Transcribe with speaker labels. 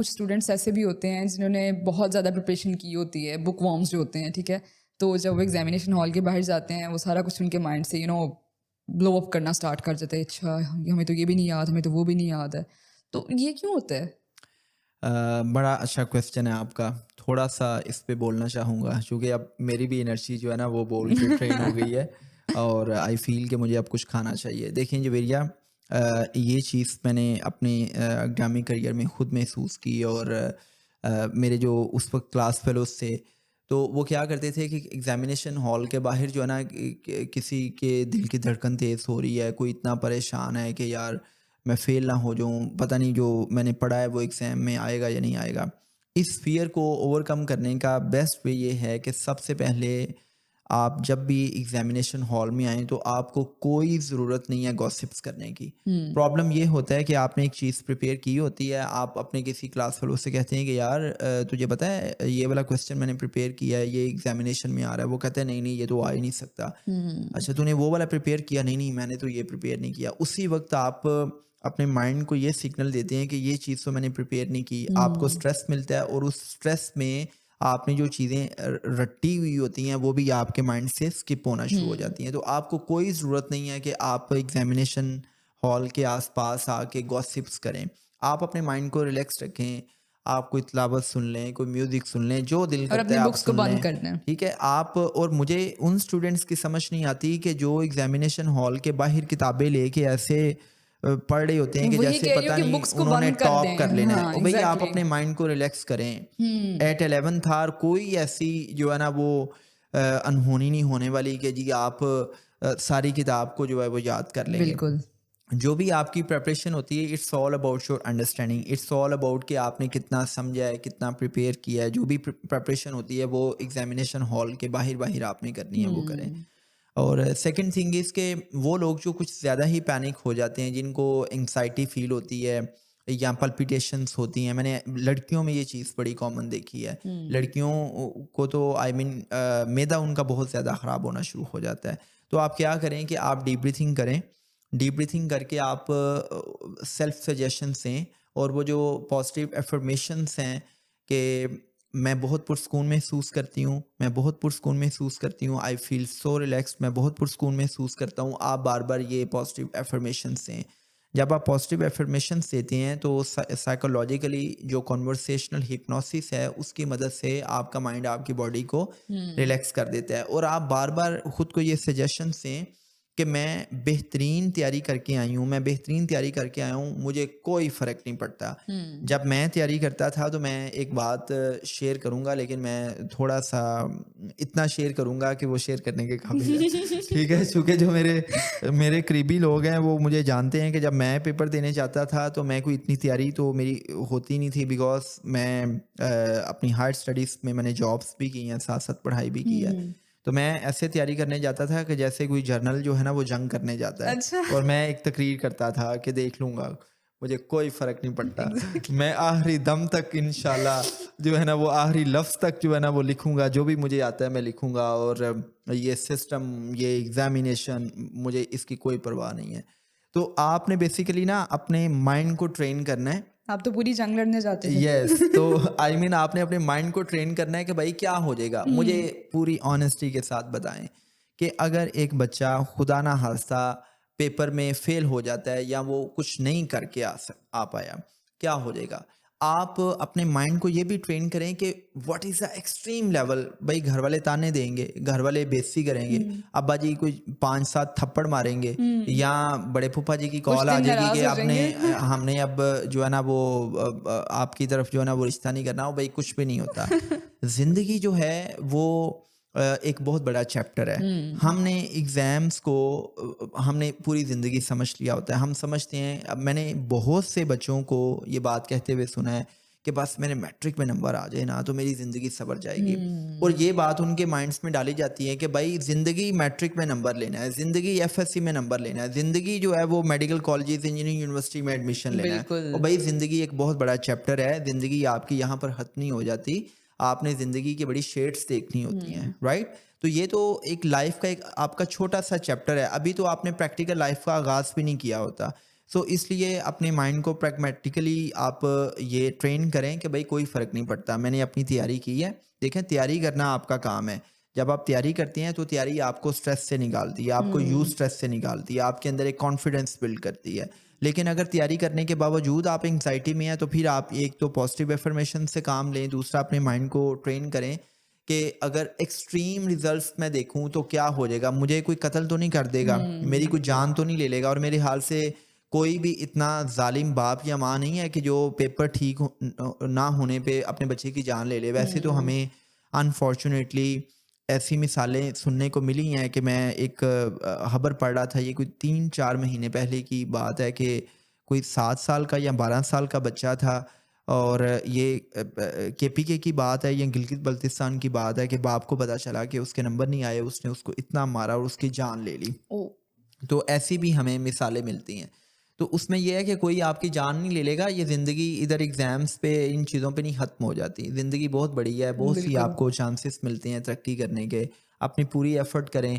Speaker 1: कुछ स्टूडेंट्स ऐसे भी होते हैं जिन्होंने बहुत ज़्यादा प्रिपरेशन की होती है, बुक वॉर्म्स जो होते हैं, ठीक है? तो जब वो एग्जामिनेशन हॉल के बाहर जाते हैं, वो सारा कुछ उनके माइंड से ब्लो अप करना स्टार्ट कर देते हैं। अच्छा, हमें तो ये भी नहीं याद, हमें तो वो भी नहीं याद है। तो ये क्यों होता है?
Speaker 2: बड़ा अच्छा क्वेश्चन है आपका। थोड़ा-सा इस पे बोलना चाहूँगा क्योंकि अब मेरी भी एनर्जी जो है ना वो बोल के ट्रेन हो गई है और आई फ़ील कि मुझे अब कुछ खाना चाहिए। देखिए जवेरिया, ये चीज़ मैंने अपने एकेडमिक करियर में खुद महसूस की और मेरे जो उस वक़्त क्लास फ़ेलोज़ थे, तो वो क्या करते थे कि एग्ज़ामिनेशन हॉल के बाहर जो है ना किसी के दिल की धड़कन तेज़ हो रही है, कोई इतना परेशान है कि यार मैं फ़ेल ना हो जाऊँ, पता नहीं जो मैंने पढ़ा है वो एग्ज़ाम में आएगा या नहीं आएगा। इस फ़ियर को ओवरकम करने का बेस्ट वे ये है कि सबसे पहले आप जब भी एग्ज़ामिनेशन हॉल में आएँ तो आपको कोई ज़रूरत नहीं है गॉसिप्स करने की।
Speaker 1: हुँ,
Speaker 2: प्रॉब्लम ये होता है कि आपने एक चीज़ प्रिपेयर की होती है, आप अपने किसी क्लास फेलो से कहते हैं कि यार तुझे पता है ये वाला क्वेश्चन मैंने प्रिपेयर किया है, ये एग्ज़ामिनेशन में आ रहा है। वो कहता है नहीं, नहीं ये तो आ ही नहीं सकता।
Speaker 1: हुँ,
Speaker 2: अच्छा तूने वो वाला प्रिपेयर किया? नहीं, नहीं मैंने तो ये प्रिपेयर नहीं किया। उसी वक़्त आप अपने माइंड को ये सिग्नल देते हैं कि ये चीज़ तो मैंने प्रिपेयर नहीं की। आपको
Speaker 1: हुँ,
Speaker 2: स्ट्रेस मिलता है और उस स्ट्रेस में आपने जो चीज़ें रटी हुई होती हैं वो भी आपके माइंड से स्किप होना शुरू हो
Speaker 1: हुँ,
Speaker 2: जाती हैं। तो आपको कोई ज़रूरत नहीं है कि आप एग्ज़ामिनेशन हॉल के आस-पास आके गॉसिप्स करें। आप अपने माइंड को रिलैक्स रखें। आप कोई तिलावत सुन लें, कोई म्यूज़िक सुन लें, जो दिल
Speaker 1: और
Speaker 2: करता
Speaker 1: अपनी
Speaker 2: है आप
Speaker 1: बुक्स को
Speaker 2: सुन
Speaker 1: बंद
Speaker 2: लें।
Speaker 1: कर दें।
Speaker 2: ठीक है? आप और मुझे उन स्टूडेंट्स की समझ नहीं आती कि जो एग्ज़ामिनेशन हॉल के बाहर किताबें लेके ऐसे पढ़ रहे होते हैं कि
Speaker 1: वही
Speaker 2: जैसे
Speaker 1: कह रही हूँ
Speaker 2: पता
Speaker 1: कि
Speaker 2: नहीं
Speaker 1: बुक्स को
Speaker 2: उन्होंने
Speaker 1: बंद कर
Speaker 2: टॉप कर
Speaker 1: दें।
Speaker 2: लेना है।
Speaker 1: हाँ,
Speaker 2: और भई आप
Speaker 1: एग्ज़ैक्टली।
Speaker 2: अपने माइंड को रिलैक्स करें।
Speaker 1: हुँ,
Speaker 2: एट 11th आवर कोई ऐसी जो है ना वो अनहोनी नहीं होने वाली कि जी आप सारी किताब को जो है वो याद कर लेंगे।
Speaker 1: बिल्कुल।
Speaker 2: जो भी आपकी प्रिपरेशन होती है it's all about your understanding, it's all about कि आपने कितना समझा है, कितना प्रिपेयर किया है। जो भी प्रिपरेशन होती है वो एग्जामिनेशन हॉल के बाहर बाहर आपने करनी है, वो करें।
Speaker 1: हुँ,
Speaker 2: और सेकंड थिंग इज़ के वो लोग जो कुछ ज़्यादा ही पैनिक हो जाते हैं, जिनको एंग्जाइटी फील होती है या पल्पिटेशंस होती हैं, मैंने लड़कियों में ये चीज़ बड़ी कॉमन देखी है।
Speaker 1: हुँ,
Speaker 2: लड़कियों को तो आई मीन मैदा उनका बहुत ज़्यादा ख़राब होना शुरू हो जाता है। तो आप क्या करें कि आप डीप ब्रीथिंग करें। डीप ब्रीथिंग करके आप सेल्फ सजेशंस दें और वो जो पॉजिटिव अफर्मेशंस हैं कि मैं बहुत पुरस्कून महसूस करती हूँ, मैं बहुत पुरस्कून महसूस करती हूँ, आई फील सो रिलैक्स्ड, मैं बहुत पुरस्कून महसूस करता हूँ। आप बार-बार ये पॉजिटिव अफ़र्मेशंस दें। जब आप पॉजिटिव अफ़र्मेशंस देते हैं तो साइकोलॉजिकली जो कन्वर्सेशनल हिप्नोसिस है उसकी मदद से आपका माइंड आपकी बॉडी को
Speaker 1: हुँ।
Speaker 2: रिलैक्स कर देता है और आप बार-बार खुद को ये सजेशंस दें कि मैं बेहतरीन तैयारी करके आई हूँ, मैं बेहतरीन तैयारी करके आया हूँ, मुझे कोई फ़र्क नहीं पड़ता।
Speaker 1: हुँ।
Speaker 2: जब मैं तैयारी करता था तो मैं एक बात शेयर करूँगा, लेकिन मैं थोड़ा-सा इतना शेयर करूँगा कि वो शेयर करने के काबिल है। ठीक है? चूँकि जो मेरे मेरे करीबी लोग हैं वो मुझे जानते हैं कि जब मैं पेपर देने जाता था तो मैं कोई इतनी तैयारी तो मेरी होती नहीं थी, बिकॉज़ मैं अपनी हायर स्टडीज़ में मैंने जॉब्स भी की हैं, साथ-साथ पढ़ाई भी की है।
Speaker 1: हुँ।
Speaker 2: तो मैं ऐसे तैयारी करने जाता था कि जैसे कोई जर्नल जो है ना वो जंग करने जाता है,
Speaker 1: अच्छा।
Speaker 2: और मैं एक तकरीर करता था कि देख लूँगा, मुझे कोई फ़र्क नहीं पड़ता।
Speaker 1: एग्ज़ैक्टली।
Speaker 2: मैं आखिरी दम तक इंशाल्लाह जो है ना वो आखिरी लफ्ज़ तक जो है ना वो लिखूँगा, जो भी मुझे आता है मैं लिखूँगा, और ये सिस्टम, ये एग्ज़ामिनेशन, मुझे इसकी कोई परवाह नहीं है। तो आपने बेसिकली ना अपने माइंड को ट्रेन करना है।
Speaker 1: आप तो पूरी जंग लड़ने जाते थे।
Speaker 2: यस, तो आई मीन आपने अपने माइंड को ट्रेन करना है कि भाई क्या हो जाएगा। मुझे
Speaker 1: हुँ।
Speaker 2: पूरी ऑनेस्टी के साथ बताएं कि अगर एक बच्चा खुदा ना खास्ता पेपर में फेल हो जाता है या वो कुछ नहीं करके आ पाया, क्या हो जाएगा। आप अपने माइंड को ये भी ट्रेन करें कि what is the extreme level. भाई घर वाले ताने देंगे, घर वाले बेइज्जती करेंगे,
Speaker 1: हुँ।
Speaker 2: अब्बा जी कोई 5-7 थप्पड़ मारेंगे,
Speaker 1: हुँ।
Speaker 2: या बड़े फूफा जी की
Speaker 1: कुछ
Speaker 2: कॉल आ
Speaker 1: दिन
Speaker 2: जाएगी कि
Speaker 1: नाराज़ हो
Speaker 2: आपने
Speaker 1: जाएँगे।
Speaker 2: हमने अब जो है ना वो आपकी तरफ जो है ना वो रिश्ता नहीं करना। हो भाई कुछ भी नहीं होता। ज़िंदगी जो है वो एक बहुत बड़ा चैप्टर है।
Speaker 1: हुँ।
Speaker 2: हमने एग्ज़ाम्स को हमने पूरी ज़िंदगी समझ लिया होता है। हम समझते हैं, अब मैंने बहुत से बच्चों को ये बात कहते हुए सुना है कि बस मेरे मैट्रिक में नंबर आ जाए ना तो मेरी ज़िंदगी सँवर जाएगी। और
Speaker 1: हुँ।
Speaker 2: ये बात उनके माइंड्स में डाली जाती है कि भाई ज़िंदगी मैट्रिक में नंबर लेना है, ज़िंदगी एफएससी में नंबर लेना है, ज़िंदगी जो है वो मेडिकल कॉलेजेस, इंजीनियरिंग यूनिवर्सिटी में एडमिशन लेना है।
Speaker 1: बिल्कुल।
Speaker 2: और भाई ज़िंदगी एक बहुत बड़ा चैप्टर है, ज़िंदगी आपकी यहाँ पर ख़त्म नहीं हो जाती। आपने ज़िंदगी की बड़ी शेड्स देखनी होती हैं,
Speaker 1: हुँ।
Speaker 2: राइट? तो ये तो एक लाइफ़ का एक आपका छोटा-सा चैप्टर है। अभी तो आपने प्रैक्टिकल लाइफ़ का आगाज़ भी नहीं किया होता। सो इसलिए अपने माइंड को प्रैग्मेटिकली आप ये ट्रेन करें कि भाई कोई फ़र्क नहीं पड़ता, मैंने अपनी तैयारी की है। देखें, तैयारी करना आपका काम है। जब आप तैयारी करती हैं तो तैयारी आपको स्ट्रेस से निकालती है, आपको यूज़ स्ट्रेस से निकालती है, आपके अंदर एक कॉन्फिडेंस बिल्ड करती है। लेकिन अगर तैयारी करने के बावजूद आप एंग्जाइटी में हैं तो फिर आप एक तो पॉजिटिव एफर्मेशन से काम लें, दूसरा अपने माइंड को ट्रेन करें कि अगर एक्सट्रीम रिजल्ट्स मैं देखूं तो क्या हो जाएगा, मुझे कोई कत्ल तो नहीं कर देगा, मेरी कोई जान तो नहीं ले लेगा। और मेरे हाल से कोई भी इतना जालिम बाप या माँ नहीं है कि जो पेपर ठीक ना होने पे अपने बच्चे की जान ले ले। वैसे तो हमें अनफॉर्चुनेटली ऐसी मिसालें सुनने को मिली हैं कि मैं एक खबर पढ़ रहा था, ये कोई 3-4 महीने पहले की बात है कि कोई 7 साल का या 12 साल का बच्चा था। और ये केपीके की बात है या गिलगित बल्तिस्तान की बात है कि बाप को पता चला कि उसके नंबर नहीं आए, उसने उसको इतना मारा और उसकी जान ले ली।
Speaker 1: ओ
Speaker 2: तो ऐसी भी हमें मिसालें मिलती हैं। तो उसमें ये है कि कोई आपकी जान नहीं ले लेगा, ये ज़िंदगी इधर एग्ज़ाम्स पे इन चीज़ों पे नहीं ख़त्म हो जाती। ज़िंदगी बहुत बड़ी है, बहुत सी
Speaker 1: बिल्कुल
Speaker 2: आपको चांसेस मिलते हैं तरक्की करने के। अपनी पूरी एफ़र्ट करें,